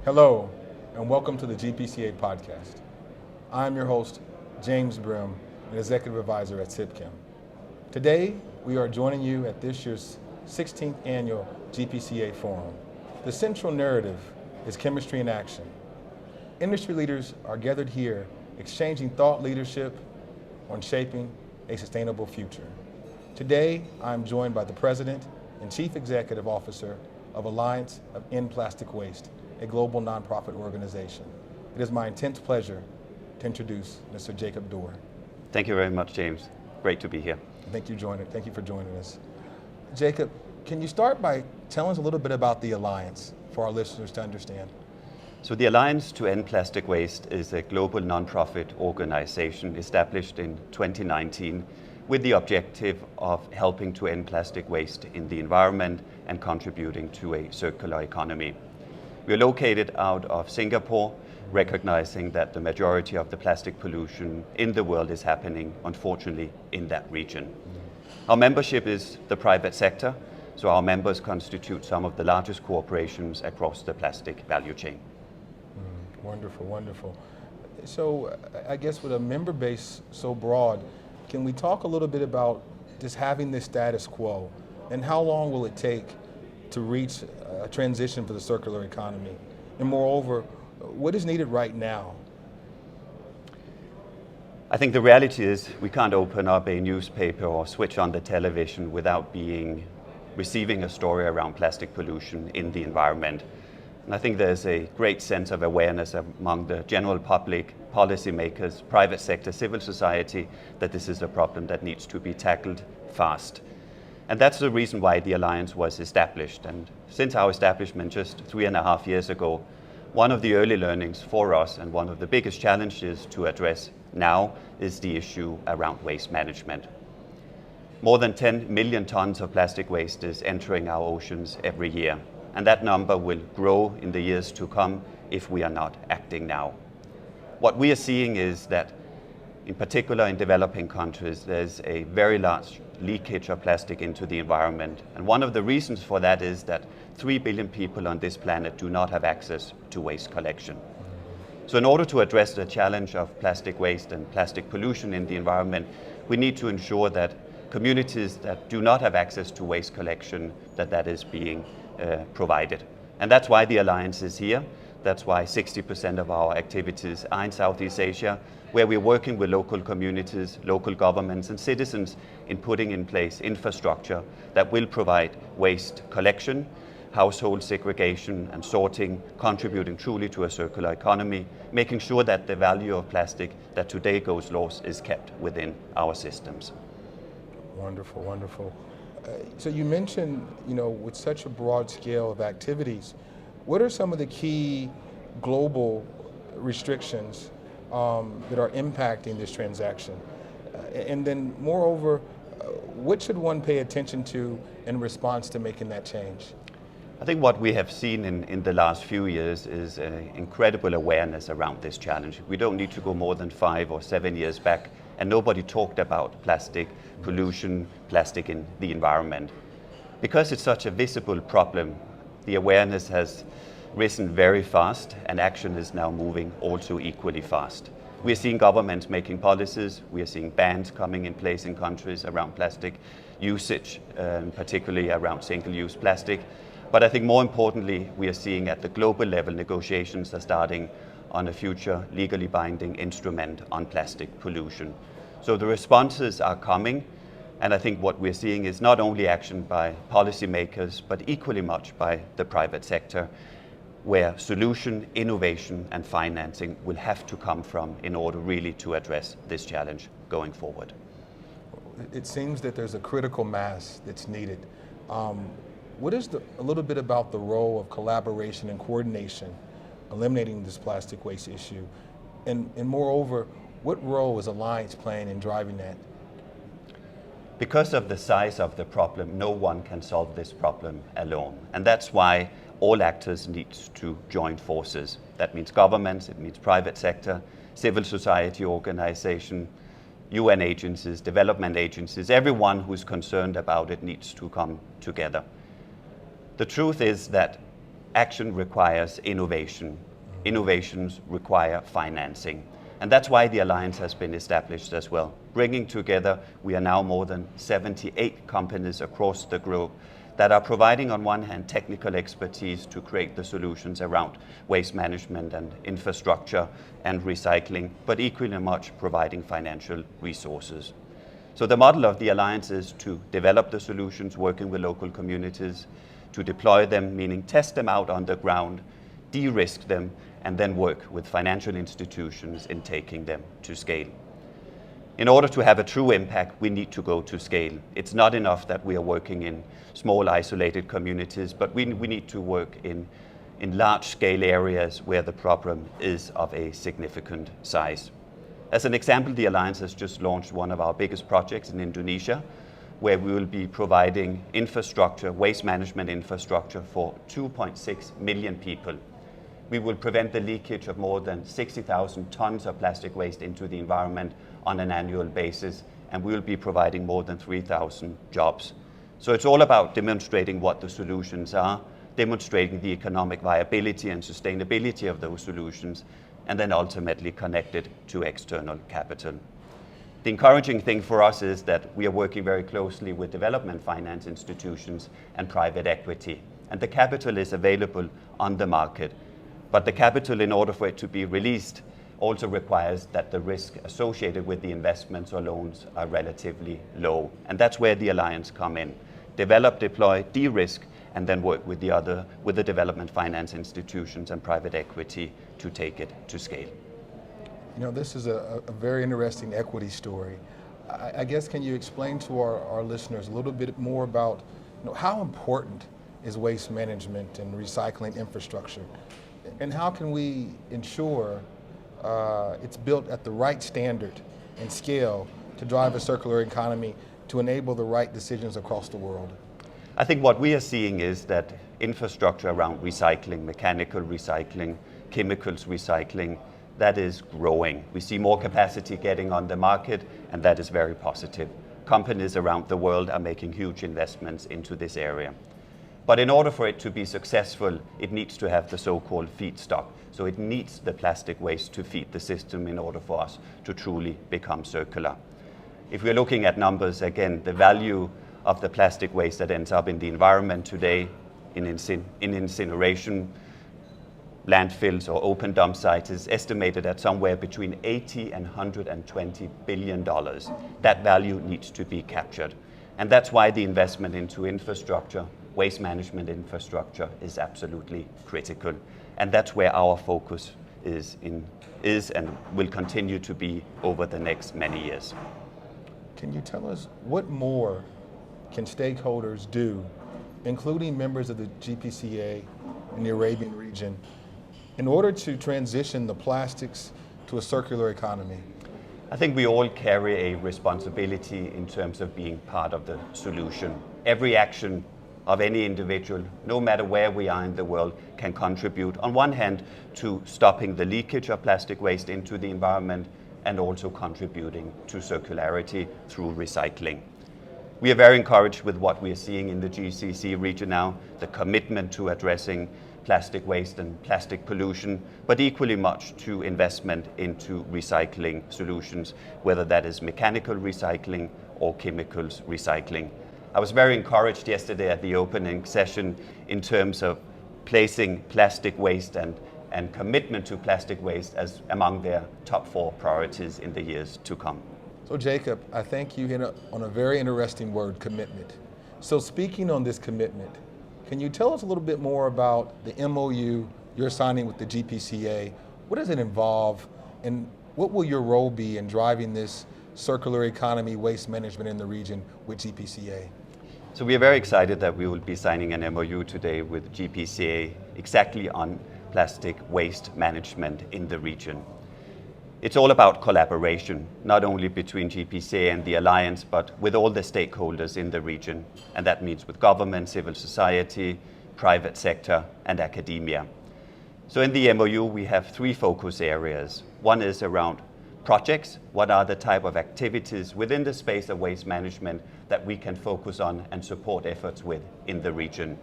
Hello, and welcome to the GPCA Podcast. I'm your host, James Brimm, an Executive Advisor at SIPCHEM. Today, we are joining you at this year's 16th Annual GPCA Forum. The central narrative is chemistry in action. Industry leaders are gathered here, exchanging thought leadership on shaping a sustainable future. Today, I'm joined by the President and Chief Executive Officer of Alliance and End Plastic Waste, a global nonprofit organization. It is my intense pleasure to introduce Mr. Jacob Duer. Thank you very much, James. Great to be here. Thank you for joining us. Jacob, can you start by telling us a little bit about the Alliance for our listeners to understand? So the Alliance to End Plastic Waste is a global nonprofit organization established in 2019 with the objective of helping to end plastic waste in the environment and contributing to a circular economy. We are located out of Singapore, recognizing that the majority of the plastic pollution in the world is happening, unfortunately, in that region. Our membership is the private sector, so our members constitute some of the largest corporations across the plastic value chain. Wonderful. So I guess with a member base so broad, can we talk a little bit about just having this status quo and how long will it take to reach a transition for the circular economy? And moreover, what is needed right now? I think the reality is we can't open up a newspaper or switch on the television without receiving a story around plastic pollution in the environment. And I think there's a great sense of awareness among the general public, policymakers, private sector, civil society, that this is a problem that needs to be tackled fast. And that's the reason why the Alliance was established. And since our establishment just 3.5 years ago, one of the early learnings for us and one of the biggest challenges to address now is the issue around waste management. More than 10 million tons of plastic waste is entering our oceans every year. And that number will grow in the years to come if we are not acting now. What we are seeing is that, in particular in developing countries, there's a very large leakage of plastic into the environment. And one of the reasons for that is that 3 billion people on this planet do not have access to waste collection. So in order to address the challenge of plastic waste and plastic pollution in the environment, we need to ensure that communities that do not have access to waste collection, that is being provided. And that's why the Alliance is here. That's why 60% of our activities are in Southeast Asia, where we're working with local communities, local governments and citizens in putting in place infrastructure that will provide waste collection, household segregation and sorting, contributing truly to a circular economy, making sure that the value of plastic that today goes lost is kept within our systems. Wonderful. So you mentioned, with such a broad scale of activities, what are some of the key global restrictions that are impacting this transaction? And then moreover, what should one pay attention to in response to making that change? I think what we have seen in the last few years is an incredible awareness around this challenge. We don't need to go more than 5 or 7 years back, and nobody talked about plastic pollution, plastic in the environment. Because it's such a visible problem, the awareness has risen very fast, and action is now moving also equally fast. We are seeing governments making policies, we are seeing bans coming in place in countries around plastic usage, particularly around single-use plastic. But I think more importantly, we are seeing at the global level negotiations are starting on a future legally binding instrument on plastic pollution. So the responses are coming, and I think what we're seeing is not only action by policymakers, but equally much by the private sector, where solution, innovation and financing will have to come from in order really to address this challenge going forward. It seems that there's a critical mass that's needed. What is a little bit about the role of collaboration and coordination eliminating this plastic waste issue? And moreover, what role is Alliance playing in driving that? Because of the size of the problem, no one can solve this problem alone. And that's why all actors need to join forces. That means governments, it means private sector, civil society organization, UN agencies, development agencies, everyone who's concerned about it needs to come together. The truth is that action requires innovation. Innovations require financing. And that's why the Alliance has been established as well. Bringing together, we are now more than 78 companies across the globe that are providing, on one hand, technical expertise to create the solutions around waste management and infrastructure and recycling, but equally much providing financial resources. So the model of the Alliance is to develop the solutions, working with local communities, to deploy them, meaning test them out on the ground, de-risk them, and then work with financial institutions in taking them to scale. In order to have a true impact, we need to go to scale. It's not enough that we are working in small, isolated communities, but we need to work in large-scale areas where the problem is of a significant size. As an example, the Alliance has just launched one of our biggest projects in Indonesia, where we will be providing infrastructure, waste management infrastructure for 2.6 million people. We will prevent the leakage of more than 60,000 tons of plastic waste into the environment on an annual basis, and we will be providing more than 3,000 jobs. So it's all about demonstrating what the solutions are, demonstrating the economic viability and sustainability of those solutions, and then ultimately connected to external capital. The encouraging thing for us is that we are working very closely with development finance institutions and private equity, and the capital is available on the market. But the capital, in order for it to be released, also requires that the risk associated with the investments or loans are relatively low. And that's where the Alliance come in. Develop, deploy, de-risk, and then work with the development finance institutions and private equity to take it to scale. You know, this is a very interesting equity story. I guess, can you explain to our listeners a little bit more about, how important is waste management and recycling infrastructure? And how can we ensure it's built at the right standard and scale to drive a circular economy to enable the right decisions across the world? I think what we are seeing is that infrastructure around recycling, mechanical recycling, chemicals recycling, that is growing. We see more capacity getting on the market, and that is very positive. Companies around the world are making huge investments into this area. But in order for it to be successful, it needs to have the so-called feedstock. So it needs the plastic waste to feed the system in order for us to truly become circular. If we're looking at numbers, again, the value of the plastic waste that ends up in the environment today in incineration, landfills or open dump sites is estimated at somewhere between $80 and $120 billion. That value needs to be captured. And that's why the investment into infrastructure, waste management infrastructure, is absolutely critical. And that's where our focus is and will continue to be over the next many years. Can you tell us what more can stakeholders do, including members of the GPCA in the Arabian region, in order to transition the plastics to a circular economy? I think we all carry a responsibility in terms of being part of the solution. Every action of any individual, no matter where we are in the world, can contribute, on one hand, to stopping the leakage of plastic waste into the environment and also contributing to circularity through recycling. We are very encouraged with what we are seeing in the GCC region now, the commitment to addressing plastic waste and plastic pollution, but equally much to investment into recycling solutions, whether that is mechanical recycling or chemicals recycling. I was very encouraged yesterday at the opening session in terms of placing plastic waste and commitment to plastic waste as among their top 4 priorities in the years to come. So Jacob, I think you hit on a very interesting word, commitment. So speaking on this commitment, can you tell us a little bit more about the MOU you're signing with the GPCA? What does it involve, and what will your role be in driving this circular economy waste management in the region with GPCA? So we are very excited that we will be signing an MOU today with GPCA exactly on plastic waste management in the region. It's all about collaboration, not only between GPCA and the Alliance, but with all the stakeholders in the region. And that means with government, civil society, private sector, and academia. So in the MOU, we have 3 focus areas. One is around projects. What are the type of activities within the space of waste management that we can focus on and support efforts with in the region?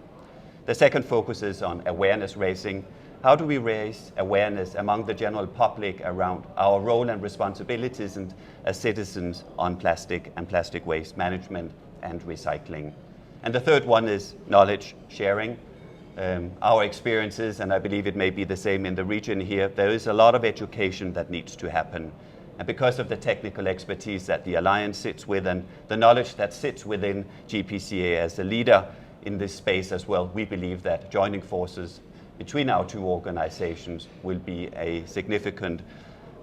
The second focuses on awareness raising. How do we raise awareness among the general public around our role and responsibilities and as citizens on plastic and plastic waste management and recycling? And the third one is knowledge sharing. Our experiences, and I believe it may be the same in the region here, there is a lot of education that needs to happen. And because of the technical expertise that the Alliance sits with and the knowledge that sits within GPCA as a leader in this space as well, we believe that joining forces between our two organizations will be a significant,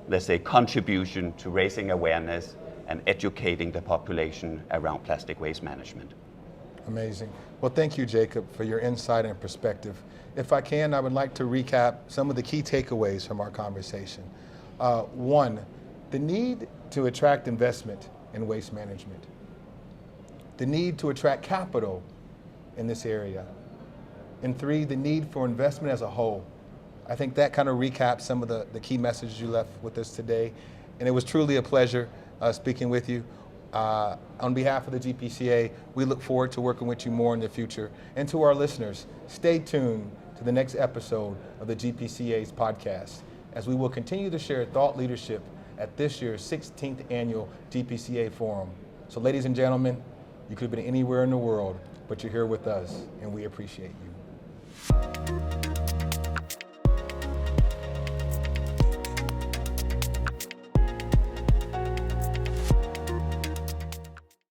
let's say, contribution to raising awareness and educating the population around plastic waste management. Amazing. Well, thank you, Jacob, for your insight and perspective. If I can, I would like to recap some of the key takeaways from our conversation. One, the need to attract investment in waste management. The need to attract capital in this area. And three, the need for investment as a whole. I think that kind of recaps some of the key messages you left with us today. And it was truly a pleasure speaking with you. On behalf of the GPCA, we look forward to working with you more in the future. And to our listeners, stay tuned to the next episode of the GPCA's podcast, as we will continue to share thought leadership at this year's 16th Annual GPCA Forum. So ladies and gentlemen, you could have been anywhere in the world, but you're here with us, and we appreciate you.